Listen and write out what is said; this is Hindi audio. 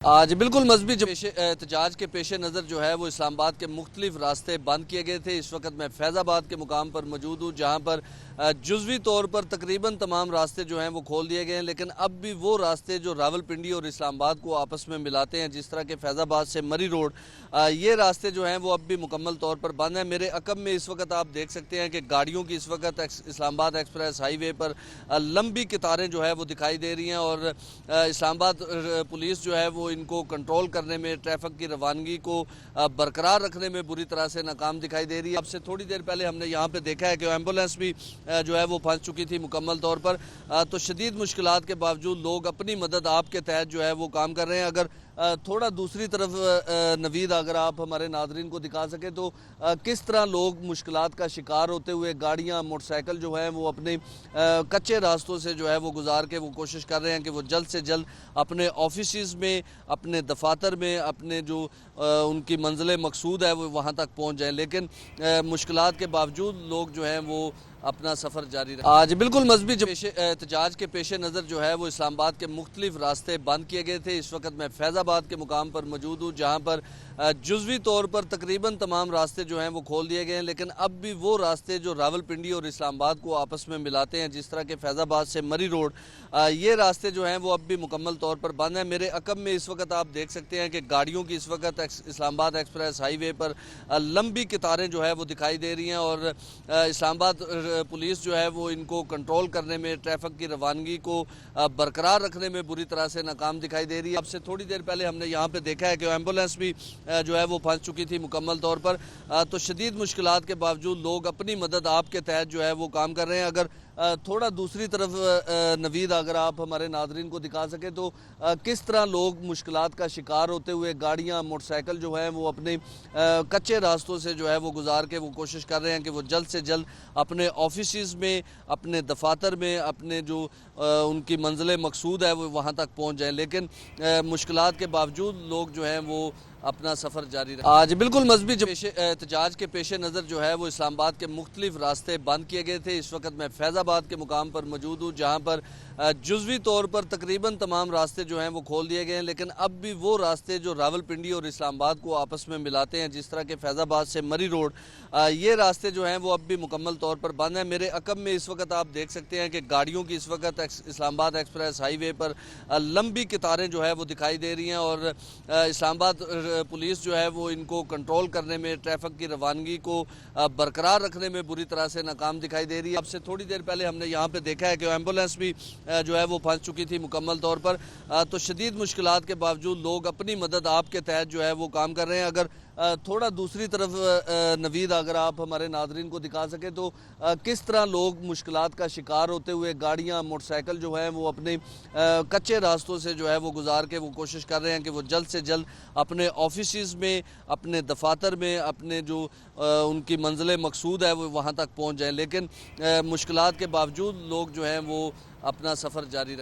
आज बिल्कुल मजहबी एहतजाज के पेश नज़र जो है वो इस्लामाबाद के मुख्तलिफ रास्ते बंद किए गए थे। इस वक्त मैं फैज़ाबाद के मुकाम पर मौजूद हूँ, जहाँ पर जुज़वी तौर पर तकरीबन तमाम रास्ते जो हैं वो खोल दिए गए हैं, लेकिन अब भी वो रास्ते जो रावलपिंडी और इस्लामाबाद को आपस में मिलाते हैं, जिस तरह के फैज़ाबाद से मरी रोड, ये रास्ते जो हैं वो अब भी मुकम्मल तौर पर बंद हैं। मेरे अकब में इस वक्त आप देख सकते हैं कि गाड़ियों की इस वक्त इस्लामाबाद एक्सप्रेस हाईवे पर लंबी कतारें जो है वो दिखाई दे रही हैं और इस्लामाबाद पुलिस जो है वो इनको कंट्रोल करने में, ट्रैफिक की रवानगी को बरकरार रखने में बुरी तरह से नाकाम दिखाई दे रही है। अब से थोड़ी देर पहले हमने यहाँ पे देखा है कि एम्बुलेंस भी जो है वो फंस चुकी थी मुकम्मल तौर पर। तो शदीद मुश्किलात के बावजूद लोग अपनी मदद आपके तहत जो है वो काम कर रहे हैं। अगर थोड़ा दूसरी तरफ नवीद अगर आप हमारे नादरीन को दिखा सकें तो किस तरह लोग मुश्किलात का शिकार होते हुए गाड़ियाँ, मोटरसाइकिल जो है वो अपने कच्चे रास्तों से जो है वो गुजार के वो कोशिश कर रहे हैं कि वो जल्द से जल्द अपने ऑफिस में, अपने दफातर में, अपने जो उनकी मंजिल मकसूद है वो वहाँ तक पहुँच जाएँ। लेकिन मुश्किलात के बावजूद लोग जो हैं वो अपना सफ़र जारी रखें। आज बिल्कुल मजहबी एहतजाज के पेश नज़र जो है वो इस्लामाबाद के मुख्तलिफ रास्ते बंद किए गए थे। इस वक्त मैं फैज़ाबाद के मुकाम पर मौजूद हूँ, जहाँ पर जुज़वी तौर पर तकरीबन तमाम रास्ते जो हैं वो खोल दिए गए हैं, लेकिन अब भी वो रास्ते जो रावलपिंडी और इस्लामाबाद को आपस में मिलाते हैं, जिस तरह के फैज़ाबाद से मरी रोड, ये रास्ते जो हैं वो अब भी मुकम्मल तौर पर बंद हैं। मेरे अकब में इस वक्त आप देख सकते हैं कि गाड़ियों की इस वक्त इस्लामाबाद एक्सप्रेस हाईवे पर लंबी कतारें जो है वो दिखाई दे रही हैं और इस्लामाबाद पुलिस जो है वो इनको कंट्रोल करने में, ट्रैफिक की रवानगी को बरकरार रखने में बुरी तरह से नाकाम दिखाई दे रही है। अब से थोड़ी देर पहले हमने यहाँ पे देखा है कि एम्बुलेंस भी जो है वो फंस चुकी थी मुकम्मल तौर पर। तो शदीद मुश्किलात के बावजूद लोग अपनी मदद आपके तहत जो है वो काम कर रहे हैं। अगर थोड़ा दूसरी तरफ नवीद अगर आप हमारे नादरीन को दिखा सकें तो किस तरह लोग मुश्किलात का शिकार होते हुए गाड़ियाँ, मोटरसाइकिल जो हैं वो अपने कच्चे रास्तों से जो है वो गुजार के वो कोशिश कर रहे हैं कि वो जल्द से जल्द अपने ऑफिस में, अपने दफातर में, अपने जो उनकी मंजिल मकसूद है वो वहाँ तक पहुँच जाएँ। लेकिन मुश्किलात के बावजूद लोग जो हैं वो अपना सफ़र जारी रखें। आज बिल्कुल मजहबी एहतजाज के पेश नज़र जो है वो इस्लामाबाद के मुख्तलिफ रास्ते बंद किए गए थे। इस वक्त मैं फैज़ाबाद के मुकाम पर मौजूद हूँ, जहाँ पर जुज़वी तौर पर तकरीबन तमाम रास्ते जो हैं वो खोल दिए गए हैं, लेकिन अब भी वो रास्ते जो रावलपिंडी और इस्लामाबाद को आपस में मिलाते हैं, जिस तरह के फैज़ाबाद से मरी रोड, ये रास्ते जो हैं वो अब भी मुकम्मल तौर पर बंद हैं। मेरे अकब में इस वक्त आप देख सकते हैं कि गाड़ियों की इस वक्त इस्लामाबाद एक्सप्रेस हाईवे पर लंबी कतारें जो है वो दिखाई दे रही हैं और इस्लामाबाद पुलिस जो है वो इनको कंट्रोल करने में, ट्रैफिक की रवानगी को बरकरार रखने में बुरी तरह से नाकाम दिखाई दे रही है। अब से थोड़ी देर पहले हमने यहाँ पे देखा है कि एम्बुलेंस भी जो है वो फंस चुकी थी मुकम्मल तौर पर। तो शदीद मुश्किलात के बावजूद लोग अपनी मदद आपके तहत जो है वो काम कर रहे हैं। अगर थोड़ा दूसरी तरफ नवीद अगर आप हमारे नादरीन को दिखा सकें तो किस तरह लोग मुश्किलात का शिकार होते हुए गाड़ियाँ, मोटरसाइकिल जो हैं वो अपने कच्चे रास्तों से जो है वो गुजार के वो कोशिश कर रहे हैं कि वो जल्द से जल्द अपने ऑफिस में, अपने दफातर में, अपने जो उनकी मंजिल मकसूद है वो वहाँ तक पहुँच जाएँ। लेकिन मुश्किलात के बावजूद लोग जो हैं वो अपना सफ़र जारी रखें।